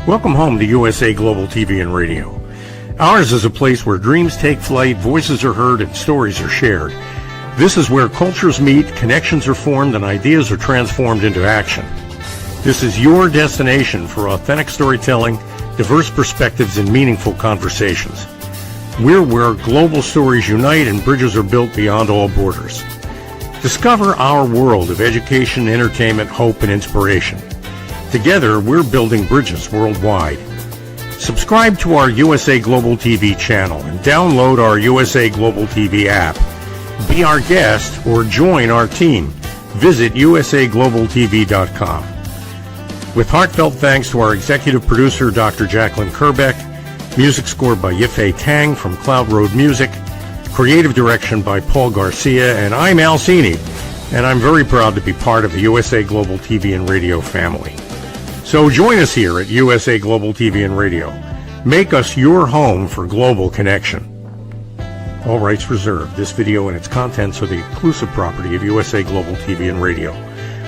Welcome home to USA Global TV and Radio. Ours is a place where dreams take flight, voices are heard, and stories are shared. This is where cultures meet, connections are formed, and ideas are transformed into action. This is your destination for authentic storytelling, diverse perspectives, and meaningful conversations. We're where global stories unite and bridges are built beyond all borders. Discover our world of education, entertainment, hope, and inspiration. Together, we're building bridges worldwide. Subscribe to our USA Global TV channel and download our USA Global TV app. Be our guest or join our team. Visit usaglobaltv.com. With heartfelt thanks to our executive producer, Dr. Jacqueline Kerbeck, music scored by Yifei Tang from Cloud Road Music, creative direction by Paul Garcia, and I'm Al Cini, and I'm very proud to be part of the USA Global TV and Radio family. So join us here at USA Global TV and Radio. Make us your home for global connection. All rights reserved. This video and its contents are the exclusive property of USA Global TV and Radio.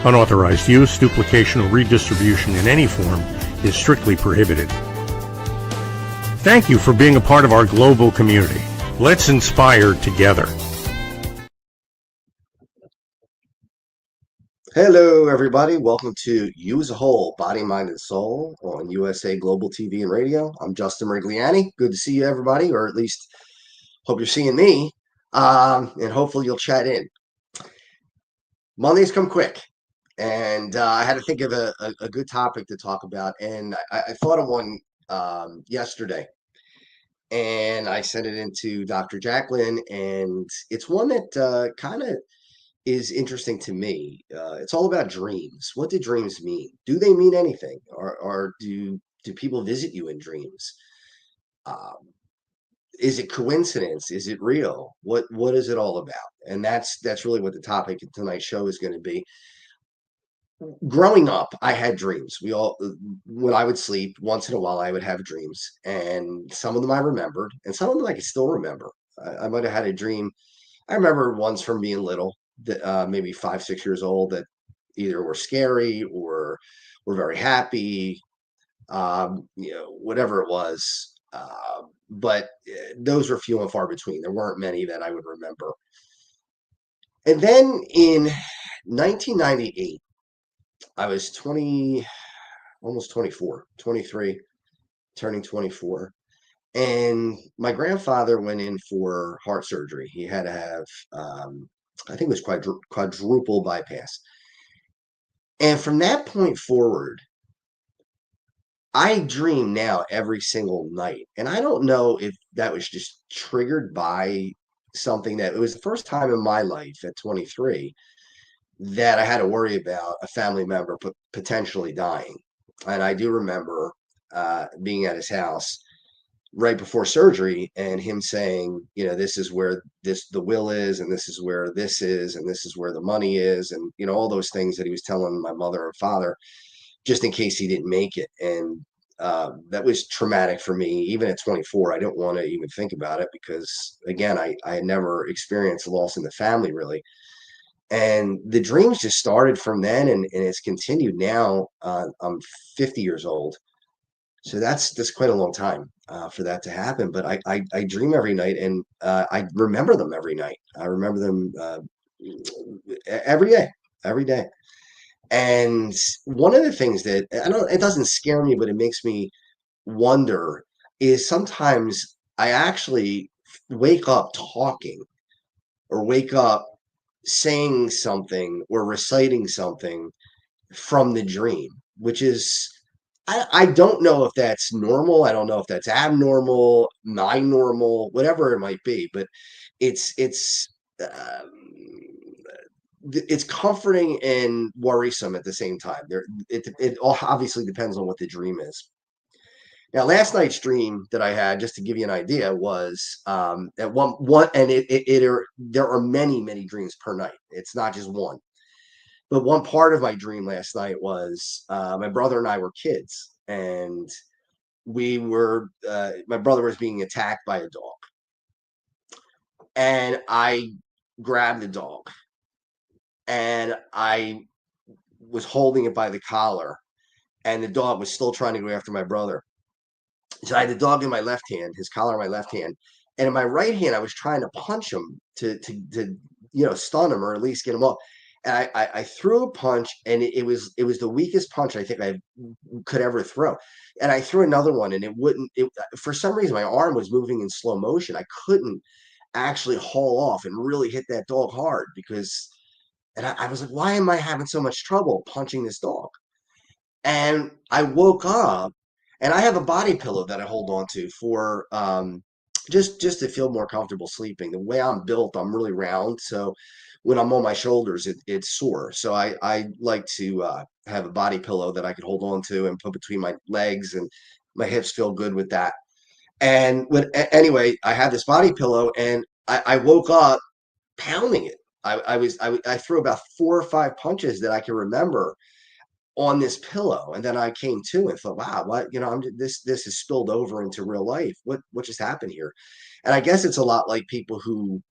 Unauthorized use, duplication, or redistribution in any form is strictly prohibited. Thank you for being a part of our global community. Let's inspire together. Hello, everybody. Welcome to You as a Whole, Body, Mind, and Soul on USA Global TV and Radio. I'm Justin MIRIGLIANI. Good to see you, everybody, or at least hope you're seeing me, and hopefully you'll chat in. Mondays come quick, and I had to think of a good topic to talk about, and I thought of one yesterday, and I sent it into Dr. Jacqueline, and it's one that kind of is interesting to me. It's all about dreams. What do dreams mean? Do they mean anything, or do people visit you in dreams? Is it coincidence? Is it real? What is it all about? And that's really what the topic of tonight's show is going to be. Growing up, I had dreams. When I would sleep, once in a while, I would have dreams, and some of them I remembered, and some of them I can still remember. I might have had a dream. I remember ones from being little, that maybe 5, 6 years old, that either were scary or were very happy, whatever it was. But those were few and far between. There weren't many that I would remember. And then in 1998, I was 20, almost 24, 23, turning 24. And my grandfather went in for heart surgery. He had to have, I think it was quadruple bypass. And from that point forward, I dream now every single night. And I don't know if that was just triggered by something that it was the first time in my life at 23 that I had to worry about a family member potentially dying. And I do remember being at his house right before surgery and him saying, this is where the will is, and this is where this is, and this is where the money is, and all those things that he was telling my mother and father just in case he didn't make it. And that was traumatic for me. Even at 24, I didn't want to even think about it because, again, I had never experienced loss in the family really. And the dreams just started from then, and it's continued now. I'm 50 years old. So that's quite a long time for that to happen. But I dream every night, and I remember them every night. I remember them every day. And one of the things that it doesn't scare me, but it makes me wonder is sometimes I actually wake up talking or wake up saying something or reciting something from the dream, which is, I don't know if that's normal. I don't know if that's abnormal, normal, whatever it might be, but it's comforting and worrisome at the same time. It all obviously depends on what the dream is. Now, last night's dream that I had, just to give you an idea, was at one, and there are many dreams per night. It's not just one. But one part of my dream last night was my brother and I were kids, and my brother was being attacked by a dog, and I grabbed the dog, and I was holding it by the collar, and the dog was still trying to go after my brother. So I had the dog in my left hand, his collar in my left hand, and in my right hand, I was trying to punch him to stun him or at least get him off. And I threw a punch, and it was the weakest punch I think I could ever throw. And I threw another one, and it wouldn't. For some reason, my arm was moving in slow motion. I couldn't actually haul off and really hit that dog hard because, and I was like, why am I having so much trouble punching this dog? And I woke up, and I have a body pillow that I hold on to for just to feel more comfortable sleeping. The way I'm built, I'm really round, so when I'm on my shoulders, it's sore. So I like to have a body pillow that I can hold on to and put between my legs, and my hips feel good with that. And anyway, I had this body pillow, and I woke up pounding it. I threw about 4 or 5 punches that I can remember on this pillow, and then I came to and thought, wow, what, this has spilled over into real life. What just happened here? And I guess it's a lot like people who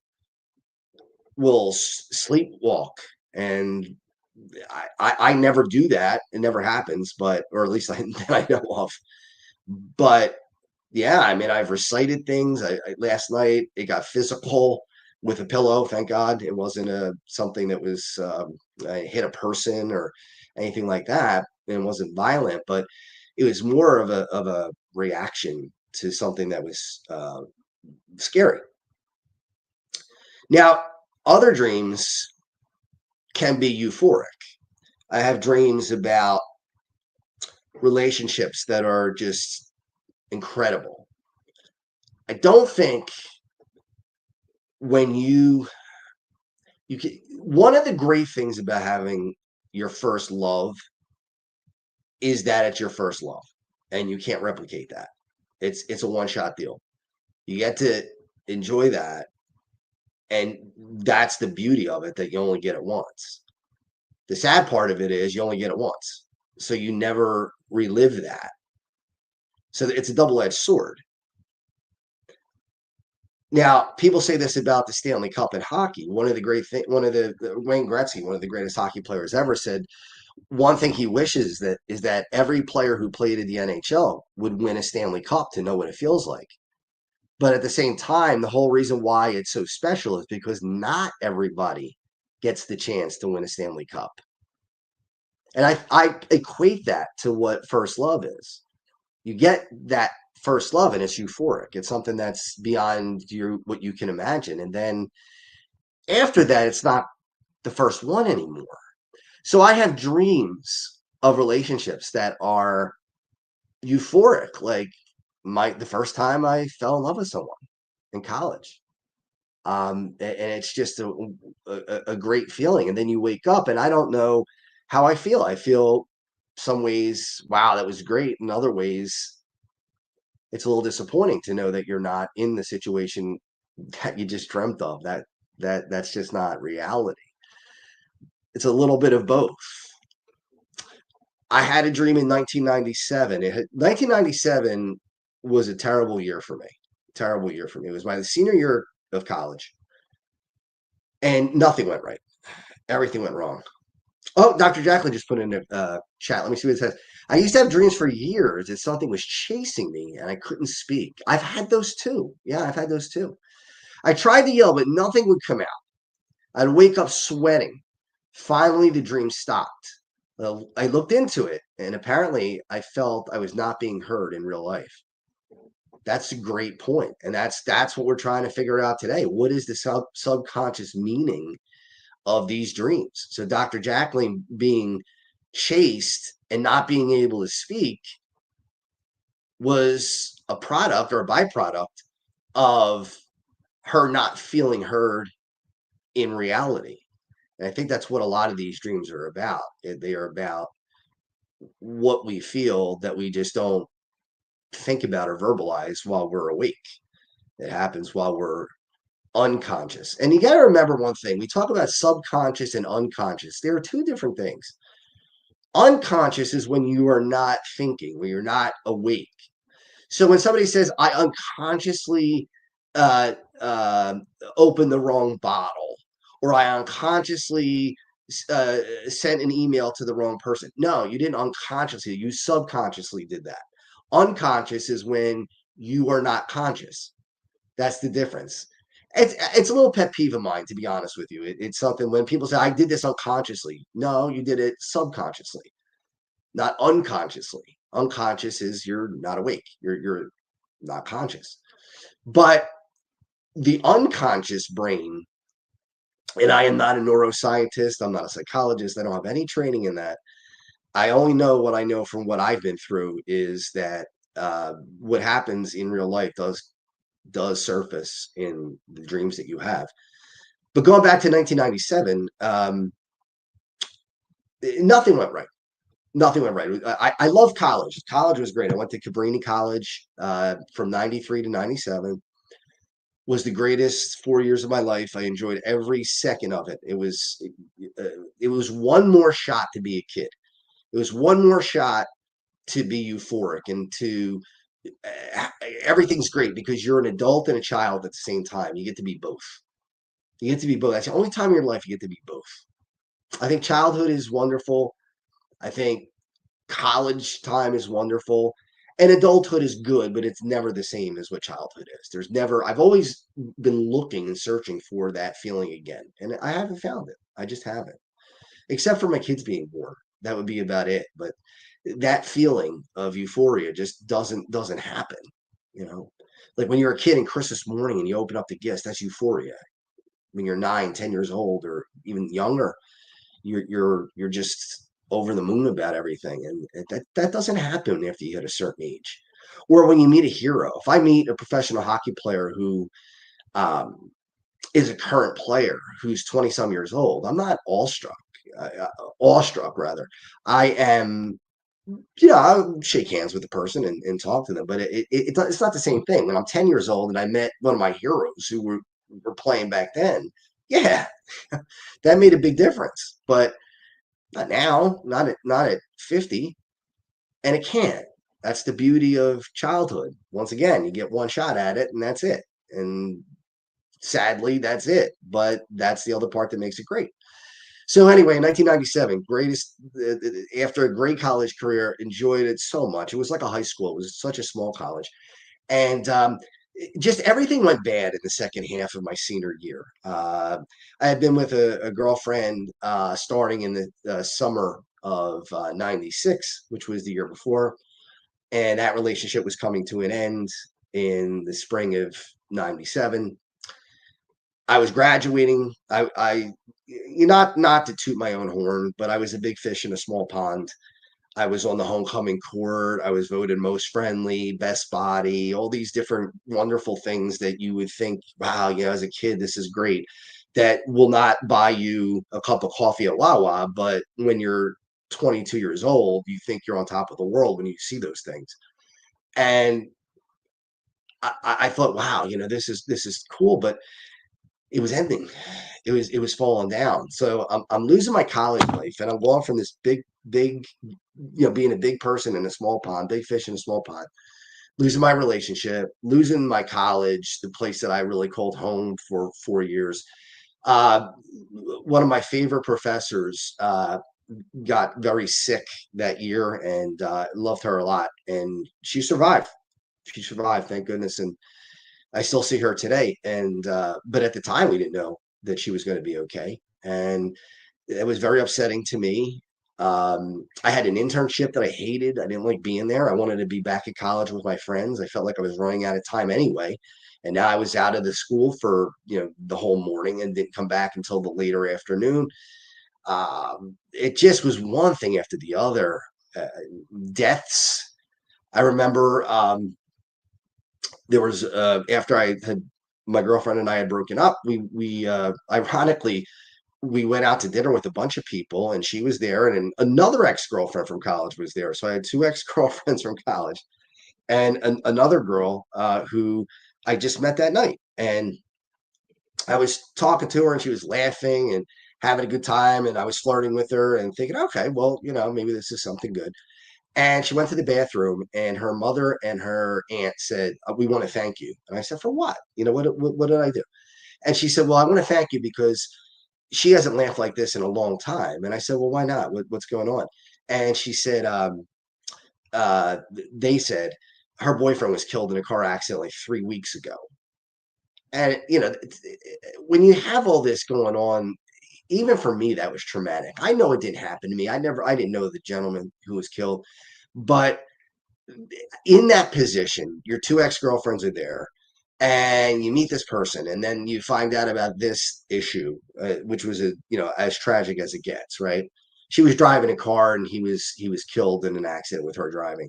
will sleepwalk, and I never do that. It never happens, but or at least that I know of. But yeah, I mean, I've recited things. Last night it got physical with a pillow. Thank God it wasn't a something that was I hit a person or anything like that, and it wasn't violent, but it was more of a reaction to something that was scary. Now, other dreams can be euphoric. I have dreams about relationships that are just incredible. I don't think when you can, one of the great things about having your first love is that it's your first love, and you can't replicate that. It's a one-shot deal. You get to enjoy that, and that's the beauty of it, that you only get it once. The sad part of it is you only get it once, so you never relive that. So it's a double-edged sword. Now, people say this about the Stanley Cup in hockey. One of the great thing, one of the Wayne Gretzky, one of the greatest hockey players ever, said one thing he wishes that is that every player who played in the NHL would win a Stanley Cup to know what it feels like. But at the same time, the whole reason why it's so special is because not everybody gets the chance to win a Stanley Cup. And I equate that to what first love is. You get that first love, and it's euphoric. It's something that's beyond what you can imagine. And then after that, it's not the first one anymore. So I have dreams of relationships that are euphoric, like the first time I fell in love with someone in college. And it's just a great feeling. And then you wake up, and I don't know how I feel. I feel some ways, wow, that was great. In other ways, it's a little disappointing to know that you're not in the situation that you just dreamt of. That's just not reality. It's a little bit of both. I had a dream in 1997. 1997 was a terrible year for me. Terrible year for me. It was my senior year of college, and nothing went right. Everything went wrong. Oh, Dr. Jacqueline just put in a chat. Let me see what it says. I used to have dreams for years that something was chasing me and I couldn't speak. I've had those too. Yeah, I've had those too. I tried to yell, but nothing would come out. I'd wake up sweating. Finally, the dream stopped. Well, I looked into it, and apparently I felt I was not being heard in real life. That's a great point. And that's what we're trying to figure out today. What is the subconscious meaning of these dreams? So Dr. Jacqueline being chased and not being able to speak was a product or a byproduct of her not feeling heard in reality. And I think that's what a lot of these dreams are about. They are about what we feel that we just don't think about or verbalize while we're awake. It happens while we're unconscious. And you got to remember one thing. We talk about subconscious and unconscious. There are two different things. Unconscious is when you are not thinking, when you're not awake. So when somebody says, I unconsciously uh, uh, opened the wrong bottle, or I unconsciously sent an email to the wrong person. No, you didn't unconsciously. You subconsciously did that. Unconscious is when you are not conscious. That's the difference. It's a little pet peeve of mine, to be honest with you. It's something when people say I did this unconsciously. No, you did it subconsciously, not unconsciously. Unconscious is you're not awake. You're not conscious. But the unconscious brain, and I am not a neuroscientist, I'm not a psychologist, I don't have any training in that. I only know what I know from what I've been through is that what happens in real life does surface in the dreams that you have. But going back to 1997, nothing went right. Nothing went right. I love college. College was great. I went to Cabrini College from 93 to 97. Was the greatest 4 years of my life. I enjoyed every second of it. It was one more shot to be a kid. It was one more shot to be euphoric and to everything's great because you're an adult and a child at the same time. You get to be both. You get to be both. That's the only time in your life you get to be both. I think childhood is wonderful. I think college time is wonderful. And adulthood is good, but it's never the same as what childhood is. I've always been looking and searching for that feeling again. And I haven't found it. I just haven't. Except for my kids being born. That would be about it. But that feeling of euphoria just doesn't happen, you know. Like when you're a kid and Christmas morning and you open up the gifts, that's euphoria. When you're 9, 10 years old or even younger, you're just over the moon about everything, and that doesn't happen after you hit a certain age. Or when you meet a hero. If I meet a professional hockey player who um, is a current player who's 20 some years old, I'm not awestruck rather. I am, I'll shake hands with the person and talk to them, but it's not the same thing. When I'm 10 years old and I met one of my heroes who were playing back then, yeah, that made a big difference. But not now, not at 50, and it can't. That's the beauty of childhood. Once again, you get one shot at it, and that's it. And sadly, that's it. But that's the other part that makes it great. So anyway, 1997, greatest after a great college career, enjoyed it so much. It was like a high school. It was such a small college, and just everything went bad in the second half of my senior year. I had been with a girlfriend starting in the summer of '96, which was the year before, and that relationship was coming to an end in the spring of '97. I was graduating. Not to toot my own horn, but I was a big fish in a small pond. I was on the homecoming court. I was voted most friendly, best body, all these different wonderful things that you would think, wow, as a kid, this is great. That will not buy you a cup of coffee at Wawa, but when you're 22 years old, you think you're on top of the world when you see those things. And I thought, wow, this is cool, but it was ending. It was falling down. So I'm losing my college life, and I'm going from this big, being a big person in a small pond, big fish in a small pond, losing my relationship, losing my college, the place that I really called home for 4 years. One of my favorite professors got very sick that year, and loved her a lot, and she survived. She survived, thank goodness, and I still see her today. And but at the time, we didn't know that she was going to be okay, and it was very upsetting to me. I had an internship that I hated. I didn't like being there. I wanted to be back at college with my friends. I felt like I was running out of time anyway. And now I was out of the school for, the whole morning and didn't come back until the later afternoon. It just was one thing after the other. Deaths. I remember there was after I had my girlfriend and I had broken up, we ironically we went out to dinner with a bunch of people, and she was there, and another ex-girlfriend from college was there. So I had two ex-girlfriends from college, and another girl who I just met that night. And I was talking to her, and she was laughing and having a good time, and I was flirting with her and thinking, okay, well, maybe this is something good. And she went to the bathroom, and her mother and her aunt said, "We want to thank you." And I said, "For what? What did I do?" And she said, "Well, I want to thank you because she hasn't laughed like this in a long time. And I said, well, why not? What's going on? And she said, they said her boyfriend was killed in a car accident like 3 weeks ago. And, when you have all this going on, even for me, that was traumatic. I know it didn't happen to me. I didn't know the gentleman who was killed, but in that position, your two ex-girlfriends are there, and you meet this person, and then you find out about this issue, which was as tragic as it gets, right? She was driving a car, and he was killed in an accident with her driving.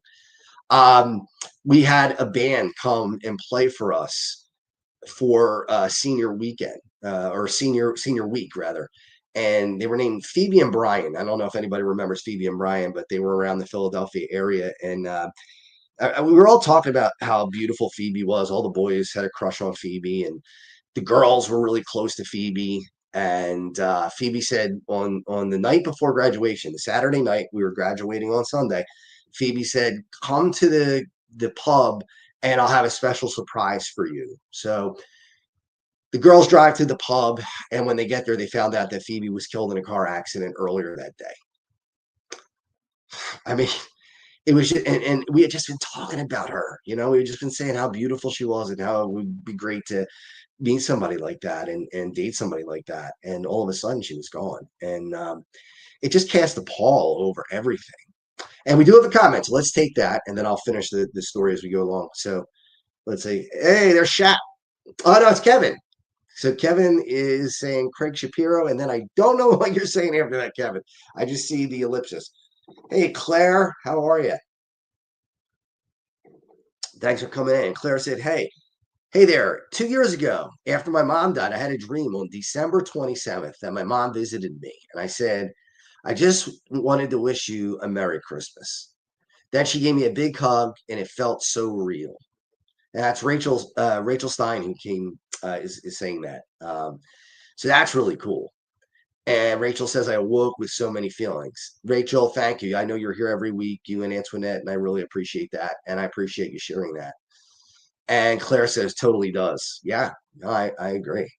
Um, we had a band come and play for us for senior weekend, or senior week rather, and they were named Phoebe and Brian. I don't know if anybody remembers Phoebe and Brian, but they were around the Philadelphia area, and we were all talking about how beautiful Phoebe was. All the boys had a crush on Phoebe, and the girls were really close to Phoebe. And Phoebe said on the night before graduation, the Saturday night, we were graduating on Sunday. Phoebe said, "Come to the pub, and I'll have a special surprise for you." So the girls drive to the pub, and when they get there, they found out that Phoebe was killed in a car accident earlier that day. I mean, it was just, and we had just been talking about her, we had just been saying how beautiful she was and how it would be great to meet somebody like that and date somebody like that. And all of a sudden she was gone. And it just cast a pall over everything. And we do have a comment. So let's take that, and then I'll finish the story as we go along. So let's say, hey, there's Shaq. Oh, no, it's Kevin. So Kevin is saying Craig Shapiro, and then I don't know what you're saying after that, Kevin. I just see the ellipsis. Hey, Claire, how are you? Thanks for coming in. And Claire said, hey there. 2 years ago, after my mom died, I had a dream on December 27th that my mom visited me. And I said, I just wanted to wish you a Merry Christmas. Then she gave me a big hug, and it felt so real. And that's Rachel Stein who came is saying that. So that's really cool. And Rachel says, I awoke with so many feelings. Rachel, thank you. I know you're here every week, you and Antoinette, and I really appreciate that. And I appreciate you sharing that. And Claire says, totally does. Yeah, no, I agree.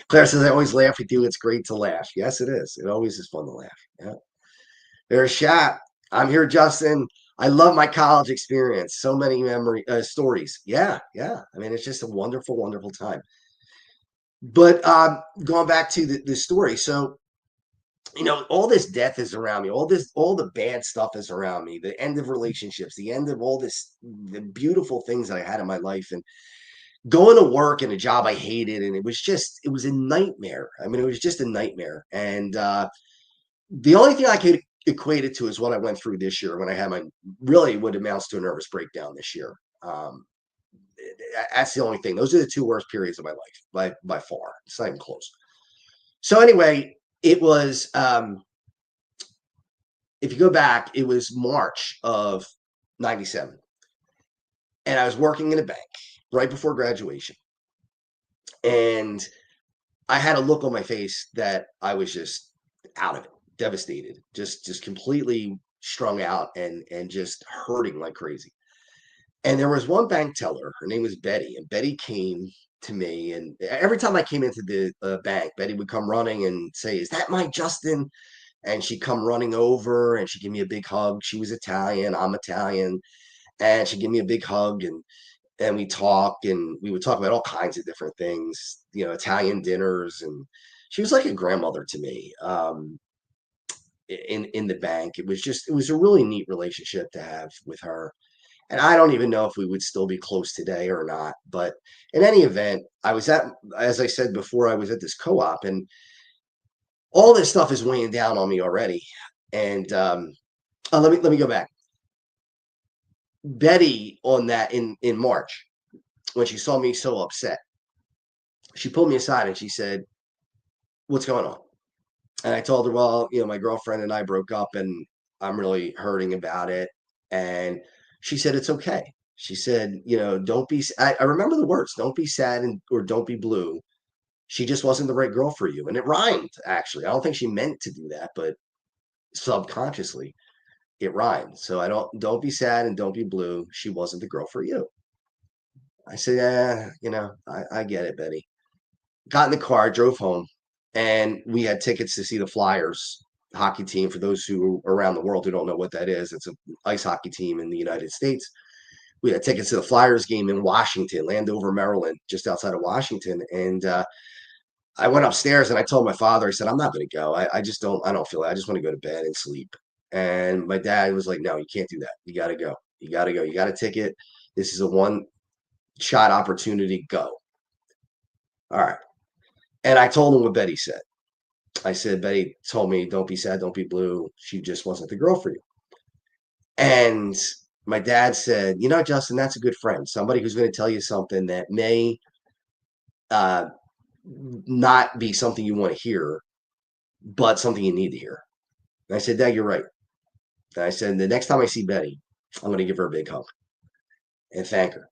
Claire says, I always laugh with you. It's great to laugh. Yes, it is. It always is fun to laugh. Yeah. There's Shat. I'm here, Justin. I love my college experience. So many memory stories. Yeah, yeah. I mean, it's just a wonderful, wonderful time. But going back to the story, so all this death is around me, all the bad stuff is around me, the end of relationships, the end of all this, the beautiful things that I had in my life, and going to work in a job I hated, and it was a nightmare. I mean, it was just a nightmare. And the only thing I could equate it to is what I went through this year when I had my really what amounts to a nervous breakdown this year. That's the only thing. Those are the two worst periods of my life by far. It's not even close. So anyway, it was if you go back, it was March of '97, and I was working in a bank right before graduation, and I had a look on my face that I was just out of it, devastated, just completely strung out and just hurting like crazy. And there was one bank teller. Her name was Betty, and Betty came to me, and every time I came into the bank, Betty would come running and say, "Is that my Justin?" And she'd come running over, and she'd give me a big hug. She was Italian, I'm Italian, and she'd give me a big hug, and we talk, and we would talk about all kinds of different things, Italian dinners, and she was like a grandmother to me. In the bank, it was a really neat relationship to have with her. And I don't even know if we would still be close today or not. But in any event, as I said before, I was at this co-op, and all this stuff is weighing down on me already. And let me go back. Betty, on that in March, when she saw me so upset, she pulled me aside and she said, "What's going on?" And I told her, "Well, my girlfriend and I broke up, and I'm really hurting about it." And she said, "It's okay." She said, "Don't be." I remember the words, "Don't be sad or don't be blue. She just wasn't the right girl for you." And it rhymed, actually. I don't think she meant to do that, but subconsciously it rhymed. So don't be sad and don't be blue. She wasn't the girl for you. I said, "Yeah, I get it, Betty." got in the car, drove home, and we had tickets to see the Flyers hockey team. For those who around the world who don't know what that is, it's an ice hockey team in the United States. We had tickets to the Flyers game in Washington, Landover, Maryland, just outside of Washington. And I went upstairs and I told my father, I said, I'm not going to go. I just don't, I don't feel it. I just want to go to bed and sleep. And my dad was like, no, you can't do that. You got to go. You got to go. You got a ticket. This is a one shot opportunity. Go. All right. And I told him what Betty said. I said, Betty told me, don't be sad, don't be blue. She just wasn't the girl for you. And my dad said, you know, Justin, that's a good friend. Somebody who's going to tell you something that may uh, not be something you want to hear, but something you need to hear. And I said, Dad, you're right. And I said, the next time I see Betty, I'm going to give her a big hug and thank her.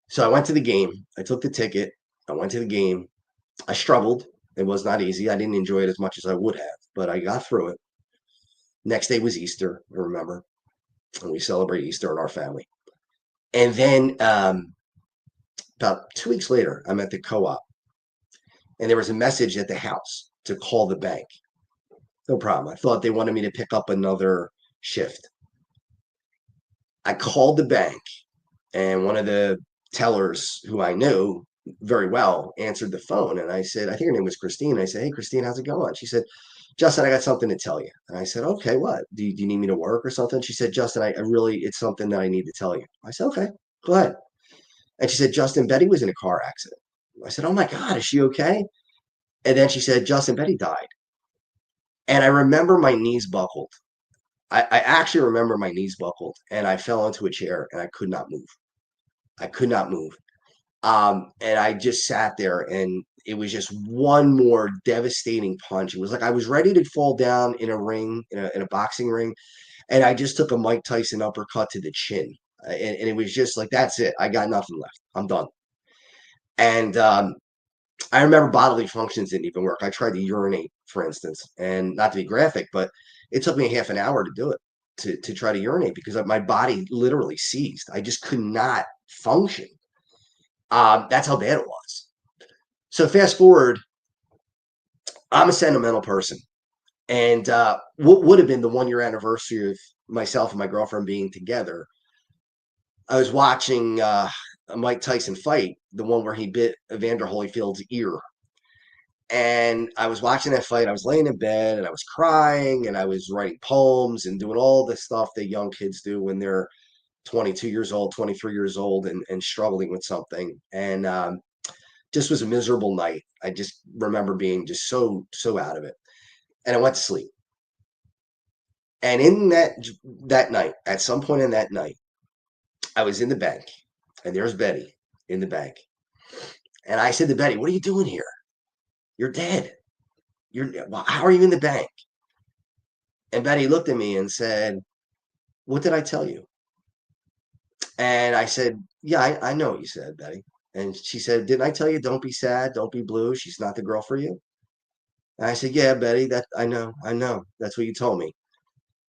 So I went to the game. I took the ticket. I went to the game. I struggled. It was not easy. I didn't enjoy it as much as I would have, but I got through it. Next day was Easter, I remember, and we celebrate Easter in our family. And then about 2 weeks later, I'm at the co-op, and there was a message at the house to call the bank. No problem. I thought they wanted me to pick up another shift. I called the bank, and one of the tellers who I knew very well answered the phone. And I said, I think her name was Christine. I said, hey, Christine, how's it going? She said, Justin, I got something to tell you. And I said, okay, what? Do you need me to work or something? She said, Justin, I really, it's something that I need to tell you. I said, okay, go ahead. And she said, Justin, Betty was in a car accident. I said, oh my God, is she okay? And then she said, Justin, Betty died. And I remember my knees buckled. I actually remember my knees buckled and I fell into a chair and I could not move. I could not move. And I just sat there and it was just one more devastating punch. It was like I was ready to fall down in a ring, in a boxing ring, and I just took a Mike Tyson uppercut to the chin. And it was just like, that's it. I got nothing left. I'm done. And I remember bodily functions didn't even work. I tried to urinate, for instance, and not to be graphic, but it took me half an hour to do it, to try to urinate because my body literally seized. I just could not function. That's how bad it was. So fast forward, I'm a sentimental person. And what would have been the 1 year anniversary of myself and my girlfriend being together, I was watching a Mike Tyson fight, the one where he bit Evander Holyfield's ear. And I was watching that fight. I was laying in bed and I was crying and I was writing poems and doing all the stuff that young kids do when they're 22 years old, 23 years old, and struggling with something. And just was a miserable night. I just remember being just so out of it. And I went to sleep. And in that night, at some point in that night, I was in the bank, and there's Betty in the bank. And I said to Betty, "What are you doing here? You're dead. Well, how are you in the bank?" And Betty looked at me and said, "What did I tell you?" And I said, "Yeah, I know what you said, Betty." And she said, "Didn't I tell you don't be sad, don't be blue? She's not the girl for you." And I said, "Yeah, Betty, that I know. That's what you told me."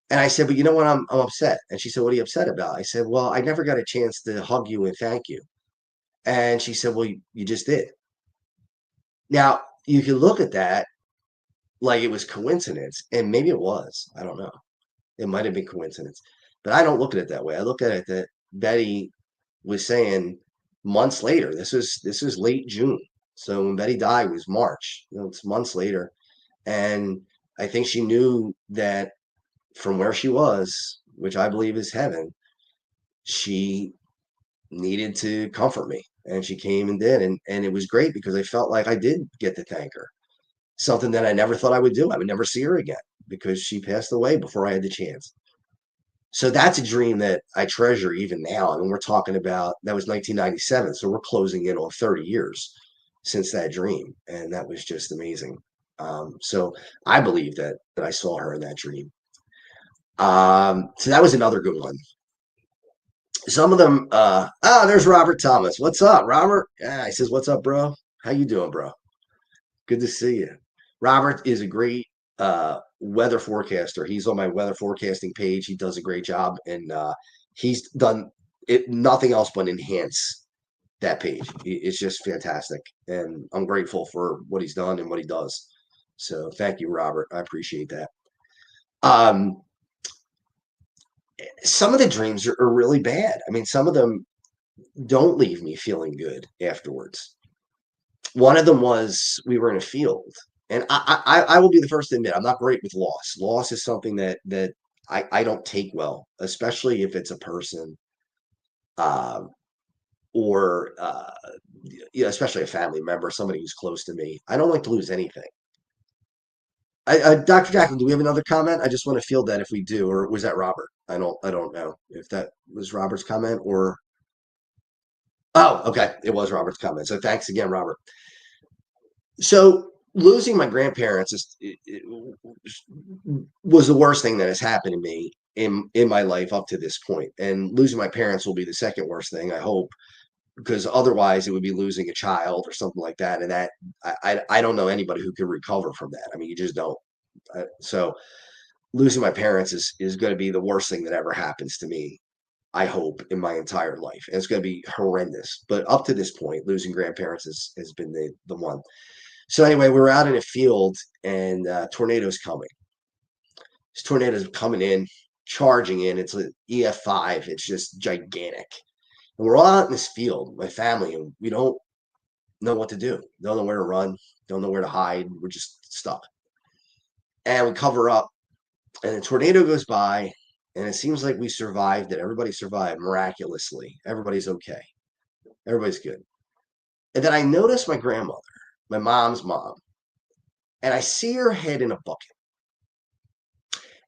And I said, "But you know what? I'm upset." And she said, "What are you upset about?" I said, "Well, I never got a chance to hug you and thank you." And she said, "Well, you just did." Now, you can look at that like it was coincidence, and maybe it was. I don't know. It might have been coincidence, but I don't look at it that way. I look at it that Betty was saying months later. This was late June, so when Betty died was March. You know, it's months later, and I think she knew that from where she was, which I believe is heaven, she needed to comfort me. And she came and did. And it was great because I felt like I did get to thank her. Something that I never thought I would do. I would never see her again because she passed away before I had the chance. So that's a dream that I treasure even now. I mean, we're talking about that was 1997. So we're closing in on 30 years since that dream. And that was just amazing. So I believe that I saw her in that dream. So that was another good one. Some of them, there's Robert Thomas. What's up, Robert? Yeah, he says, "What's up, bro? How you doing, bro? Good to see you." Robert is a great weather forecaster. He's on my weather forecasting page. He does a great job, and he's done it nothing else but enhance that page. It's just fantastic, and I'm grateful for what he's done and what he does. So thank you, Robert. I appreciate that. Um, some of the dreams are really bad. I mean, some of them don't leave me feeling good afterwards. One of them was we were in a field, and I will be the first to admit I'm not great with loss. Loss is something that I don't take well, especially if it's a person, um, or especially a family member, somebody who's close to me. I don't like to lose anything. Dr. Jacqueline, do we have another comment? I just want to field that if we do, or was that Robert? I don't know if that was Robert's comment or. Oh, okay, it was Robert's comment. So thanks again, Robert. So losing my grandparents was the worst thing that has happened to me in my life up to this point, and losing my parents will be the second worst thing, I hope, because otherwise it would be losing a child or something like that, and that I don't know anybody who could recover from that. I mean, you just don't. So losing my parents is going to be the worst thing that ever happens to me, I hope, in my entire life. And it's going to be horrendous. But up to this point, losing grandparents has been the one. So anyway, we were out in a field, and tornadoes coming. This tornado's coming in, charging in. It's an EF5. It's just gigantic. And we're all out in this field, my family, and we don't know what to do. Don't know where to run. Don't know where to hide. We're just stuck. And we cover up, and the tornado goes by, and it seems like we survived it. Everybody survived miraculously. Everybody's okay. Everybody's good. And then I notice my grandmother, my mom's mom, and I see her head in a bucket.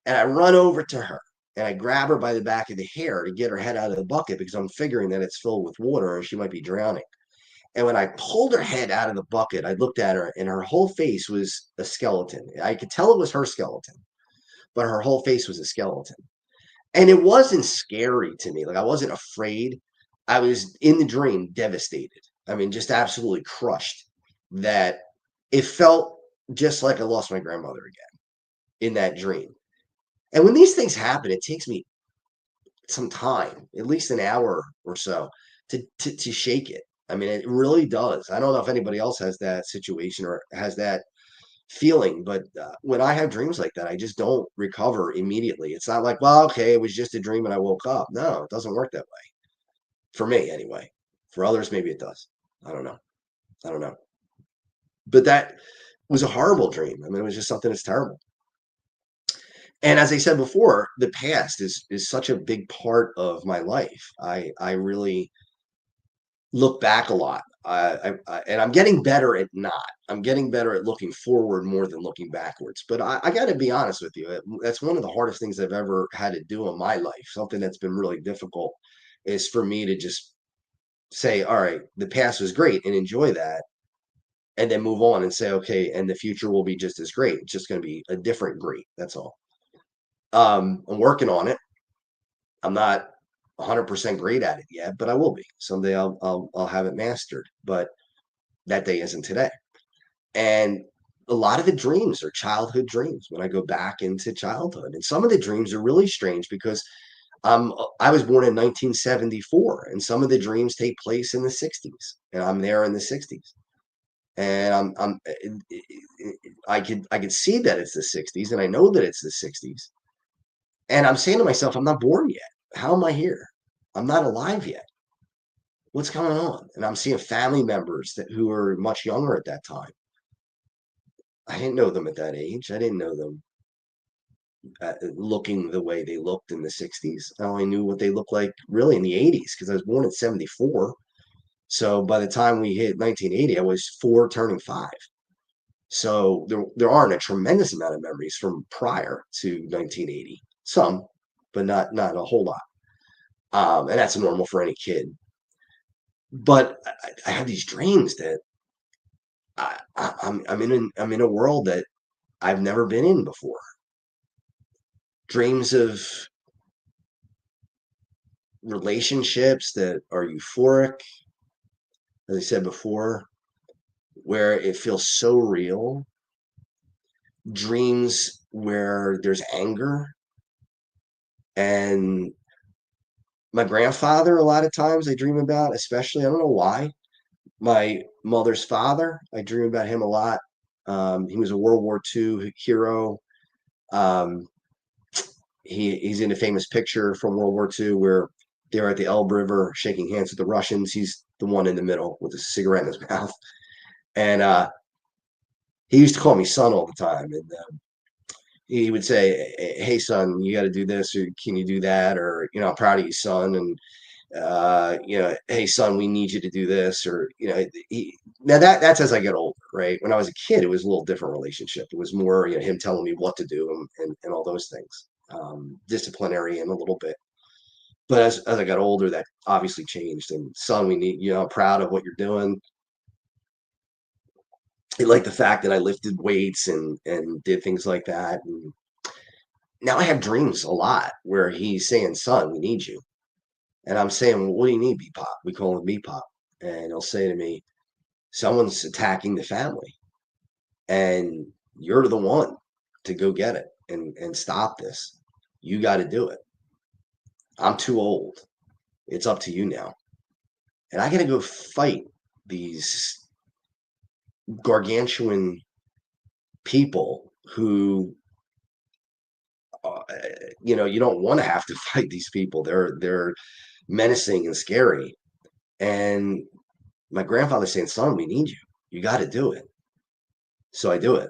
And I run over to her and I grab her by the back of the hair to get her head out of the bucket because I'm figuring that it's filled with water and she might be drowning. And when I pulled her head out of the bucket, I looked at her and her whole face was a skeleton. I could tell it was her skeleton, but her whole face was a skeleton. And it wasn't scary to me. Like, I wasn't afraid. I was in the dream devastated. I mean, just absolutely crushed, that it felt just like I lost my grandmother again in that dream. And when these things happen, it takes me some time, at least an hour or so, to shake it. I mean, it really does. I don't know if anybody else has that situation or has that feeling, but when I have dreams like that, I just don't recover immediately. It's not like, well, okay, it was just a dream and I woke up. No, it doesn't work that way. For me, anyway. For others, maybe it does. I don't know. I don't know. But that was a horrible dream. I mean, it was just something that's terrible. And as I said before, the past is such a big part of my life. I really look back a lot. And I'm getting better at not. I'm getting better at looking forward more than looking backwards. But I got to be honest with you. That's one of the hardest things I've ever had to do in my life. Something that's been really difficult is for me to just say, all right, the past was great and enjoy that, and then move on and say, okay, and the future will be just as great. It's just going to be a different great. That's all. I'm working on it. I'm not 100% great at it yet, but I will be. Someday I'll have it mastered, but that day isn't today. And a lot of the dreams are childhood dreams when I go back into childhood. And some of the dreams are really strange because I was born in 1974, and some of the dreams take place in the 60s, and I'm there in the 60s. And I could see that it's the 60s, and I know that it's the 60s. And I'm saying to myself, I'm not born yet. How am I here? I'm not alive yet. What's going on? And I'm seeing family members who were much younger at that time. I didn't know them at that age. I didn't know them looking the way they looked in the 60s. I only knew what they looked like really in the 80s because I was born in 74. So by the time we hit 1980, I was 4 turning 5. So there aren't a tremendous amount of memories from prior to 1980. Some, but not a whole lot. And that's normal for any kid. But I have these dreams that I'm in a world that I've never been in before. Dreams of relationships that are euphoric, as I said before, where it feels so real. Dreams where there's anger and My grandfather, a lot of times I dream about, especially, I don't know why. My mother's father, I dream about him a lot. He was a World War II hero. Um, he's in a famous picture from World War II where they're at the Elbe River shaking hands with the Russians. He's the one in the middle with a cigarette in his mouth. And he used to call me son all the time. And he would say, "Hey, son, you got to do this, or can you do that? Or, I'm proud of you, son." And "Hey, son, we need you to do this." Or, now that's as I get older, right? When I was a kid, it was a little different relationship. It was more, him telling me what to do, and all those things, disciplinary and a little bit. But as I got older, that obviously changed. And son, we need, I'm proud of what you're doing. He liked the fact that I lifted weights and did things like that. And now I have dreams a lot where he's saying, "Son, we need you." And I'm saying, "Well, what do you need, B-Pop?" We call him B-Pop. And he'll say to me, "Someone's attacking the family, and you're the one to go get it and stop this. You got to do it. I'm too old. It's up to you now." And I got to go fight these gargantuan people who, you don't want to have to fight these people. They're menacing and scary. And my grandfather's saying, "Son, we need you. You got to do it." So I do it,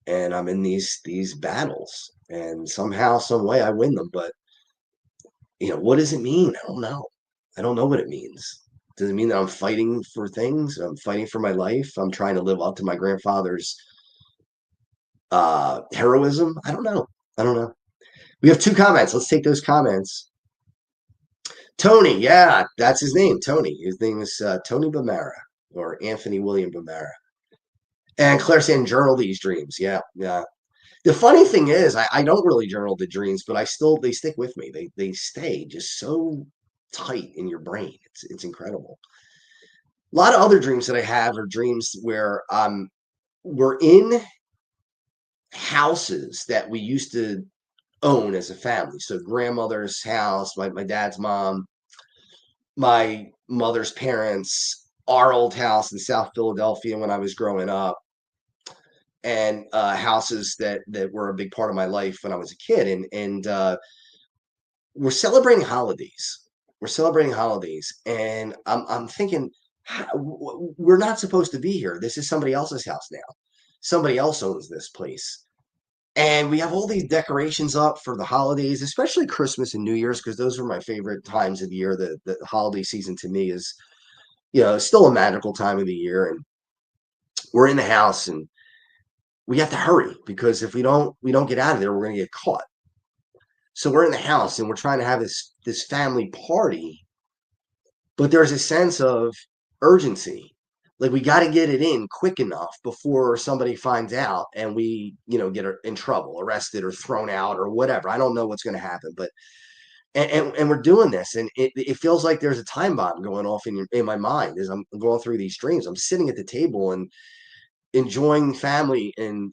and I'm in these battles, and somehow, some way, I win them. But what does it mean? I don't know. I don't know what it means. Does it mean that I'm fighting for things? I'm fighting for my life. I'm trying to live up to my grandfather's heroism. I don't know. I don't know. We have two comments. Let's take those comments. Tony, yeah, that's his name, Tony. His name is Tony Bamara, or Anthony William Bamara. And Claire saying, "Journal these dreams." Yeah, yeah. The funny thing is, I don't really journal the dreams, but they stick with me. They stay just so tight in your brain. It's incredible. A lot of other dreams that I have are dreams where we're in houses that we used to own as a family. So grandmother's house, my dad's mom, my mother's parents, our old house in South Philadelphia when I was growing up, and houses that were a big part of my life when I was a kid. And we're celebrating holidays. We're celebrating holidays, and I'm thinking, we're not supposed to be here. This is somebody else's house now. Somebody else owns this place. And we have all these decorations up for the holidays, especially Christmas and New Year's, because those are my favorite times of the year. The holiday season to me is, still a magical time of the year. And we're in the house, and we have to hurry because if we don't get out of there, we're going to get caught. So we're in the house and we're trying to have this family party, but there's a sense of urgency. Like, we got to get it in quick enough before somebody finds out and we, get in trouble, arrested or thrown out or whatever. I don't know what's going to happen, but and we're doing this, and it feels like there's a time bomb going off in my mind as I'm going through these dreams. I'm sitting at the table and enjoying family and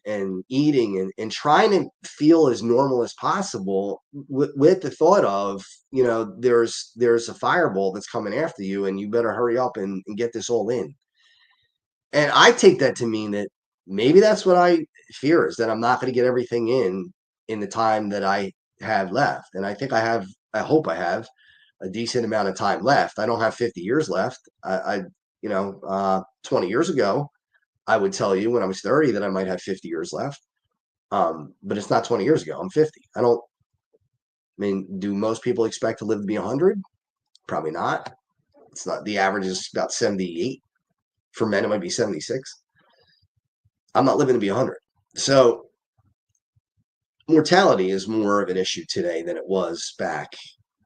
eating and trying to feel as normal as possible with the thought of, there's a fireball that's coming after you and you better hurry up and get this all in. And I take that to mean that maybe that's what I fear, is that I'm not going to get everything in the time that I have left. And I hope I have a decent amount of time left. I don't have 50 years left. 20 years ago, I would tell you when I was 30 that I might have 50 years left. But it's not 20 years ago. I'm 50. I mean, do most people expect to live to be 100? Probably not. It's not. The average is about 78. For men, it might be 76. I'm not living to be 100. So mortality is more of an issue today than it was back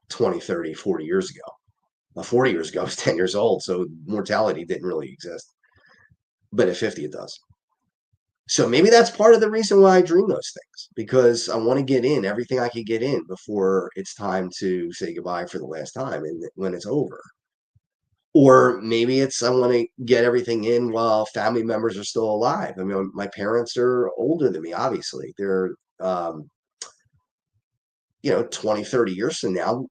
20, 30, 40 years ago. 40 years ago, I was 10 years old, so mortality didn't really exist. But at 50, it does. So maybe that's part of the reason why I dream those things, because I want to get in everything I can get in before it's time to say goodbye for the last time and when it's over. Or maybe it's I want to get everything in while family members are still alive. I mean, my parents are older than me, obviously. They're 20, 30 years from now,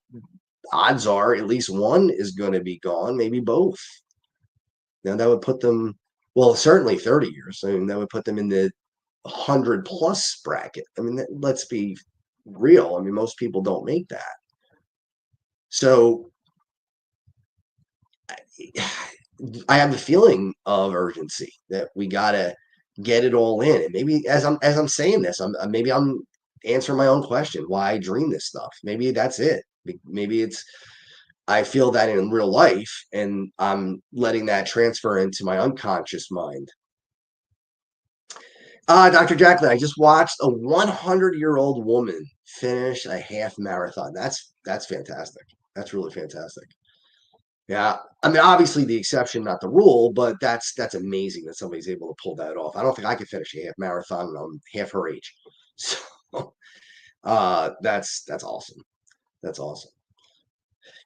odds are at least one is going to be gone, maybe both. Now that would put them, well, certainly 30 years. I mean, that would put them in the 100 plus bracket. I mean, let's be real. I mean, most people don't make that. So I have a feeling of urgency that we got to get it all in. And maybe as I'm saying this, maybe I'm answering my own question why I dream this stuff. Maybe that's it. Maybe it's I feel that in real life, and I'm letting that transfer into my unconscious mind. Dr. Jacqueline, I just watched a 100-year-old woman finish a half marathon. That's fantastic. That's really fantastic. Yeah, I mean, obviously the exception, not the rule, but that's amazing that somebody's able to pull that off. I don't think I could finish a half marathon when I'm half her age. So, that's awesome. That's awesome.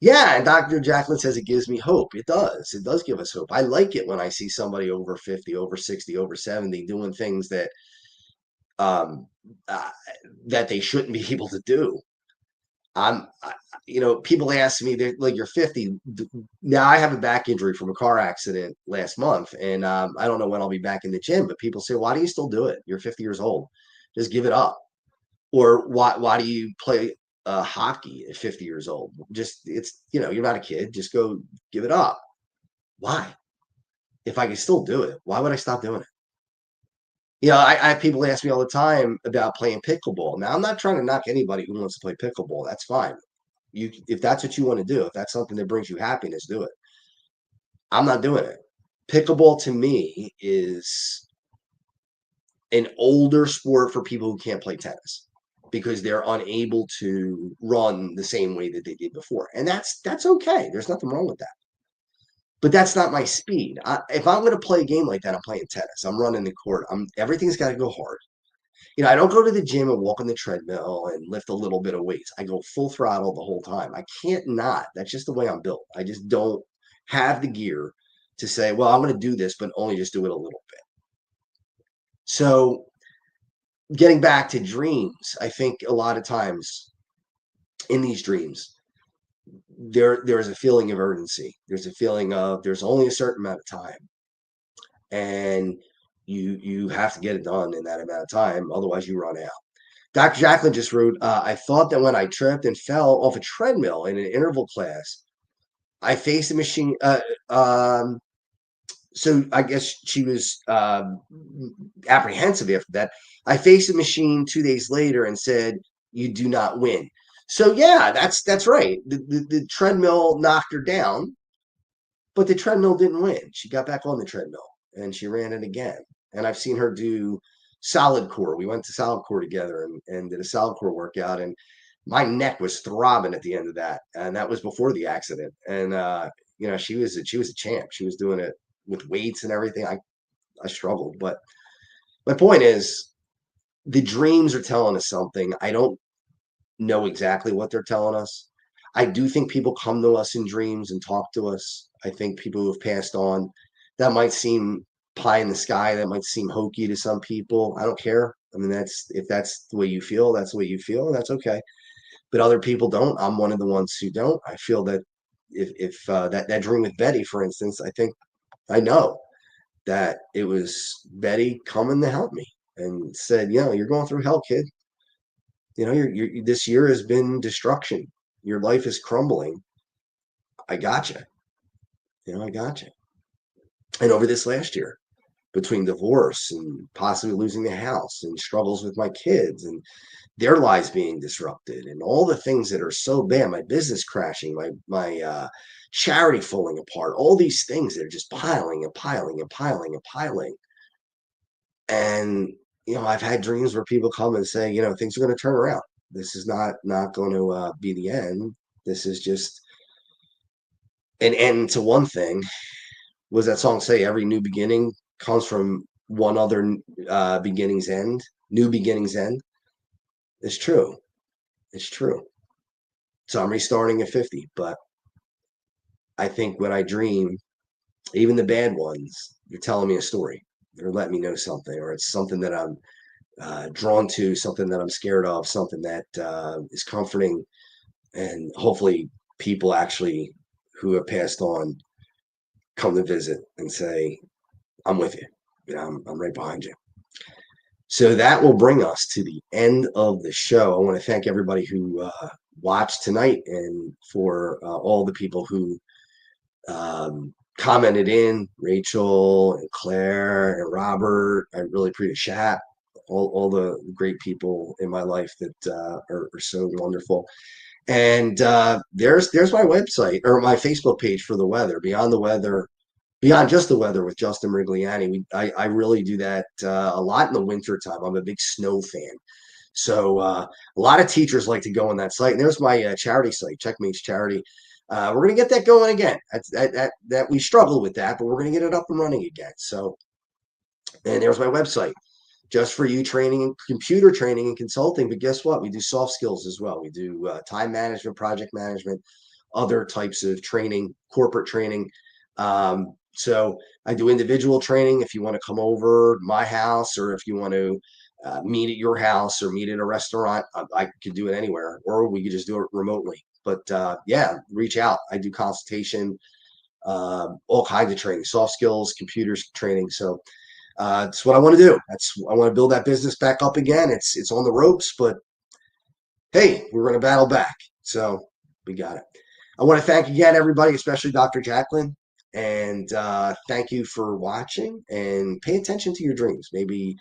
Yeah, and Dr. Jacqueline says it gives me hope. It does. It does give us hope. I like it when I see somebody over 50, over 60, over 70 doing things um uh, that they shouldn't be able to do. I'm, I, people ask me, they're like, you're 50. Now I have a back injury from a car accident last month, and I don't know when I'll be back in the gym, but people say, why do you still do it? You're 50 years old. Just give it up. Or why do you play hockey at 50 years old? Just, you're not a kid. Just go give it up. Why? If I can still do it, why would I stop doing it? I have people ask me all the time about playing pickleball. Now, I'm not trying to knock anybody who wants to play pickleball. That's fine. If that's what you want to do, if that's something that brings you happiness, do it. I'm not doing it. Pickleball to me is an older sport for people who can't play tennis because they're unable to run the same way that they did before. And that's okay. There's nothing wrong with that. But that's not my speed. If I'm going to play a game like that, I'm playing tennis. I'm running the court. Everything's got to go hard. I don't go to the gym and walk on the treadmill and lift a little bit of weights. I go full throttle the whole time. I can't not. That's just the way I'm built. I just don't have the gear to say, well, I'm going to do this, but only just do it a little bit. So, getting back to dreams, I think a lot of times in these dreams, there's a feeling of urgency. There's a feeling of there's only a certain amount of time, and you have to get it done in that amount of time, otherwise you run out. Dr. Jacqueline just wrote, I thought that when I tripped and fell off a treadmill in an interval class, I faced a machine. So I guess she was apprehensive after that. I faced a machine 2 days later and said, "You do not win." So yeah, that's right. The treadmill knocked her down, but the treadmill didn't win. She got back on the treadmill and she ran it again. And I've seen her do solid core. We went to solid core together and did a solid core workout. And my neck was throbbing at the end of that. And that was before the accident. And she was a champ. She was doing it with weights and everything. I struggled. But my point is the dreams are telling us something. I don't know exactly what they're telling us. I do think people come to us in dreams and talk to us. I think people who have passed on, that might seem pie in the sky, that might seem hokey to some people. I don't care. I mean, if that's the way you feel, that's the way you feel, and that's okay. But other people don't. I'm one of the ones who don't. I feel that if that dream with Betty, for instance, I think I know that it was Betty coming to help me and said, you're going through hell, kid. This year has been destruction. Your life is crumbling. I got you. I got you. And over this last year, between divorce and possibly losing the house and struggles with my kids and their lives being disrupted and all the things that are so bad, my business crashing, my charity falling apart, all these things that are just piling and piling and piling and piling. And I've had dreams where people come and say, things are going to turn around. This is not going to be the end. This is just an end to one thing. Was that song say every new beginning comes from one other beginning's end? New beginning's end. It's true. It's true. So I'm restarting at 50, but I think when I dream, even the bad ones, they're telling me a story. They're letting me know something, or it's something that I'm drawn to, something that I'm scared of, something that is comforting, and hopefully people actually who have passed on come to visit and say, I'm with you. I'm right behind you. So that will bring us to the end of the show. I want to thank everybody who watched tonight, and for all the people who commented in, Rachel and Claire and Robert. I really appreciate chat. All the great people in my life that are so wonderful. And there's my website or my Facebook page for the weather, Beyond Just the Weather with Justin Mirigliani. I really do that a lot in the winter time. I'm a big snow fan. So a lot of teachers like to go on that site. And there's my charity site, Checkmates Charity. We're going to get that going again. That we struggled with that, but we're going to get it up and running again. So, and there's my website, just for you, training, computer training and consulting. But guess what? We do soft skills as well. We do time management, project management, other types of training, corporate training. So I do individual training. If you want to come over my house, or if you want to meet at your house or meet at a restaurant, I could do it anywhere, or we could just do it remotely. But yeah, reach out. I do consultation, all kinds of training, soft skills, computers training. So that's what I want to do. I want to build that business back up again. It's on the ropes, but hey, we're going to battle back. So we got it. I want to thank again everybody, especially Dr. Jacqueline. And thank you for watching, and pay attention to your dreams. Maybe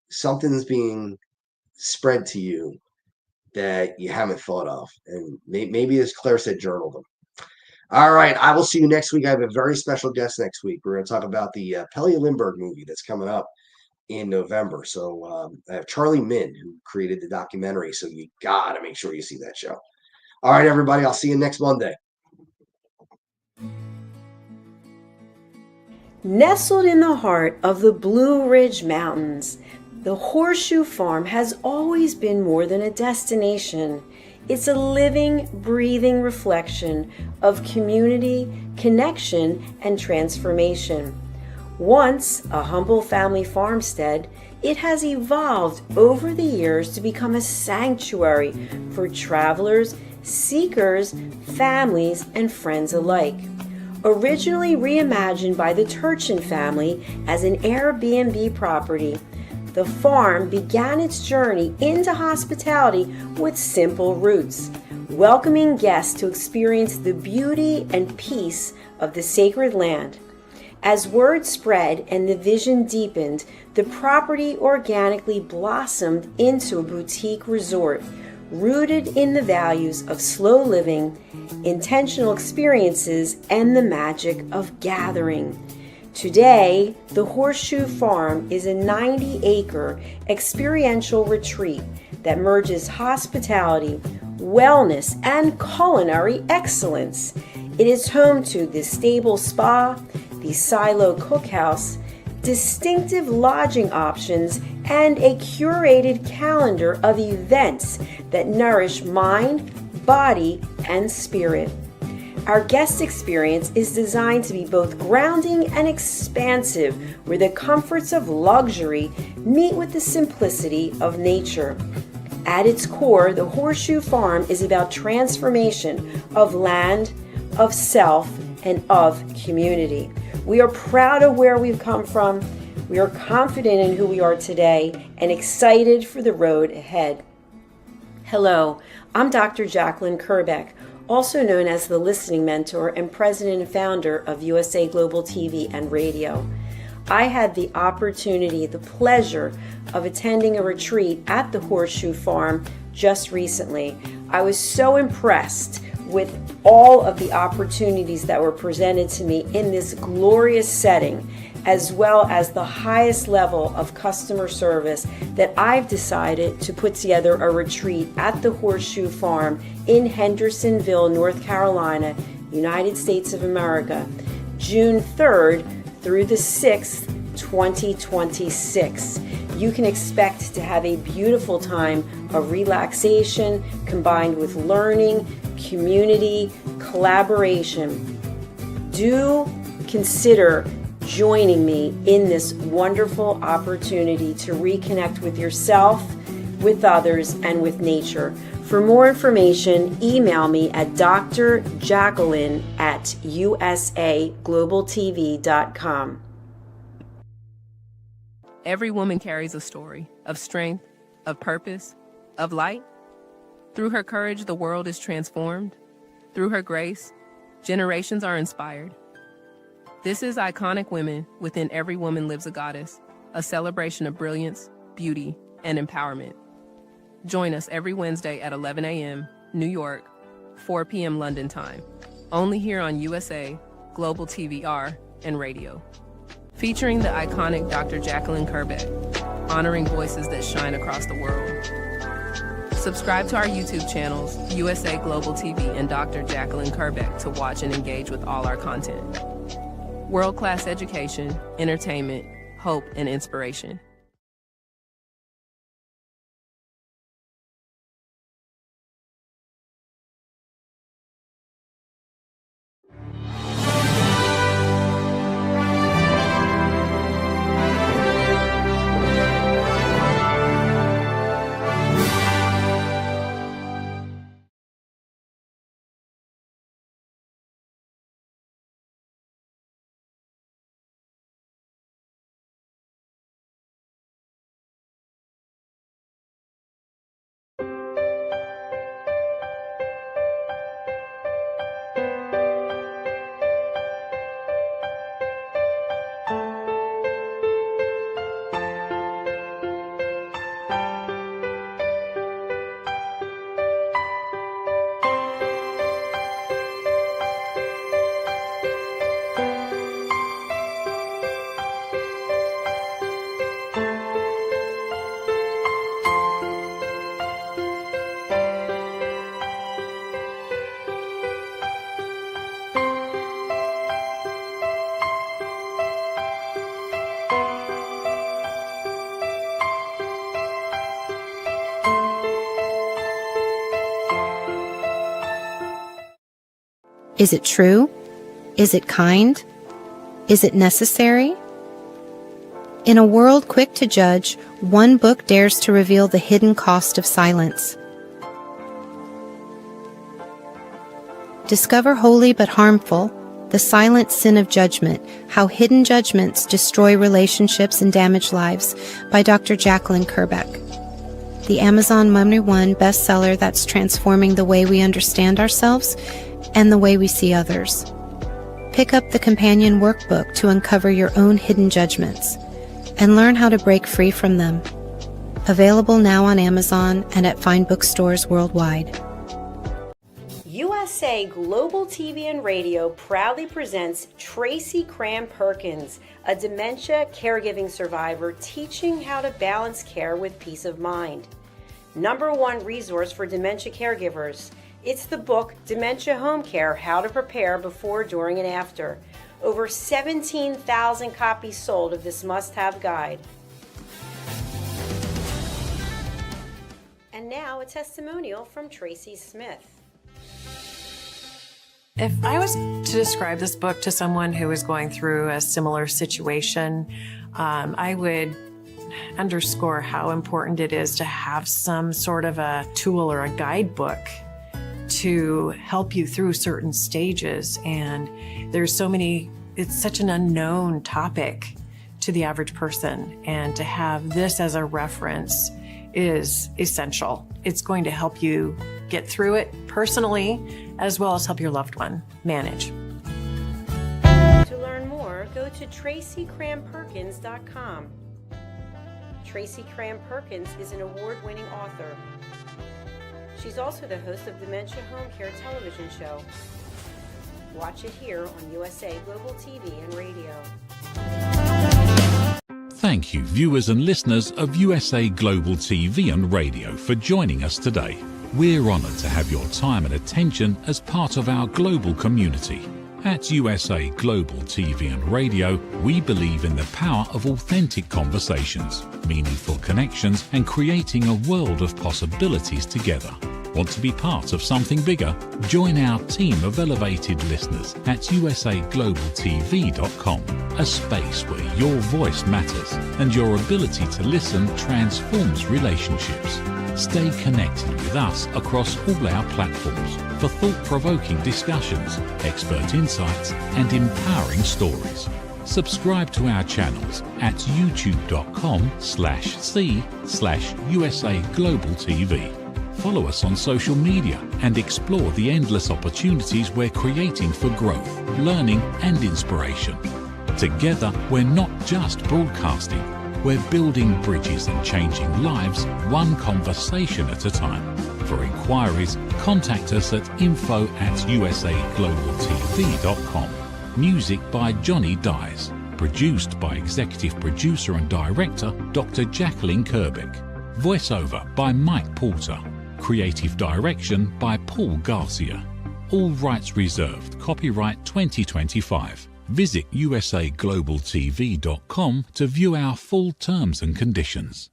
something's being spread to you that you haven't thought of. And maybe, as Claire said, journal them. All right. I will see you next week. I have a very special guest next week. We're going to talk about the Pelle Lindbergh movie that's coming up in November. So I have Charlie Min, who created the documentary. So you got to make sure you see that show. All right, everybody. I'll see you next Monday. Nestled in the heart of the Blue Ridge Mountains, the Horseshoe Farm has always been more than a destination. It's a living, breathing reflection of community, connection, and transformation. Once a humble family farmstead, it has evolved over the years to become a sanctuary for travelers, seekers, families, and friends alike. Originally reimagined by the Turchin family as an Airbnb property, the farm began its journey into hospitality with simple roots, welcoming guests to experience the beauty and peace of the sacred land. As word spread and the vision deepened, the property organically blossomed into a boutique resort, rooted in the values of slow living, intentional experiences, and the magic of gathering. Today, the Horseshoe Farm is a 90-acre experiential retreat that merges hospitality, wellness, and culinary excellence. It is home to the Stable Spa, the Silo Cookhouse, distinctive lodging options, and a curated calendar of events that nourish mind, body, and spirit. Our guest experience is designed to be both grounding and expansive, where the comforts of luxury meet with the simplicity of nature. At its core, the Horseshoe Farm is about transformation of land, of self, and of community. We are proud of where we've come from. We are confident in who we are today and excited for the road ahead. Hello, I'm Dr. Jacqueline Kerbeck, also known as the Listening Mentor and President and Founder of USA Global TV and Radio. I had the opportunity, the pleasure of attending a retreat at the Horseshoe Farm just recently. I was so impressed with all of the opportunities that were presented to me in this glorious setting, as well as the highest level of customer service, that I've decided to put together a retreat at the Horseshoe Farm in Hendersonville, North Carolina, United States of America, June 3rd through the 6th, 2026. You can expect to have a beautiful time of relaxation combined with learning, community, collaboration. Do consider joining me in this wonderful opportunity to reconnect with yourself, with others, and with nature. For more information, email me at drjacqueline@usaglobaltv.com. Every woman carries a story of strength, of purpose, of light. Through her courage, the world is transformed. Through her grace, generations are inspired. This is Iconic Women. Within every woman lives a goddess, a celebration of brilliance, beauty, and empowerment. Join us every Wednesday at 11 a.m. New York, 4 p.m. London time. Only here on USA, Global TVR, and radio. Featuring the iconic Dr. Jacqueline Kerbeck, honoring voices that shine across the world. Subscribe to our YouTube channels, USA Global TV and Dr. Jacqueline Kerbeck, to watch and engage with all our content. World-class education, entertainment, hope, and inspiration. Is it true? Is it kind? Is it necessary? In a world quick to judge, one book dares to reveal the hidden cost of silence. Discover Holy but Harmful, The Silent Sin of Judgment, How Hidden Judgments Destroy Relationships and Damage Lives by Dr. Jacqueline Kerbeck. The Amazon #1 bestseller that's transforming the way we understand ourselves and the way we see others. Pick up the companion workbook to uncover your own hidden judgments and learn how to break free from them. Available now on Amazon and at fine bookstores worldwide. USA Global TV and Radio proudly presents Tracy Cram Perkins, a dementia caregiving survivor teaching how to balance care with peace of mind. #1 resource for dementia caregivers. It's the book Dementia Home Care: How to Prepare Before, During, and After. Over 17,000 copies sold of this must-have guide. And now a testimonial from Tracy Smith. If I was to describe this book to someone who is going through a similar situation, I would underscore how important it is to have some sort of a tool or a guidebook to help you through certain stages. And there's so many, it's such an unknown topic to the average person. And to have this as a reference is essential. It's going to help you get through it personally, as well as help your loved one manage. To learn more, go to tracycramperkins.com. Tracy Cram Perkins is an award-winning author. She's also the host of Dementia Home Care television show. Watch it here on USA Global TV and Radio. Thank you, viewers and listeners of USA Global TV and Radio, for joining us today. We're honoured to have your time and attention as part of our global community. At USA Global TV and Radio, we believe in the power of authentic conversations, meaningful connections, and creating a world of possibilities together. Want to be part of something bigger? Join our team of elevated listeners at usaglobaltv.com, a space where your voice matters and your ability to listen transforms relationships. Stay connected with us across all our platforms for thought-provoking discussions, expert insights, and empowering stories. Subscribe to our channels at youtube.com/c/USA Global TV. Follow us on social media and explore the endless opportunities we're creating for growth, learning, and inspiration. Together, we're not just broadcasting, we're building bridges and changing lives one conversation at a time. For inquiries, contact us at info@usaglobaltv.com. Music by Johnny Dies. Produced by Executive Producer and Director Dr. Jacqueline Kerbeck. Voiceover by Mike Porter. Creative Direction by Paul Garcia. All rights reserved. Copyright 2025. Visit usaglobaltv.com to view our full terms and conditions.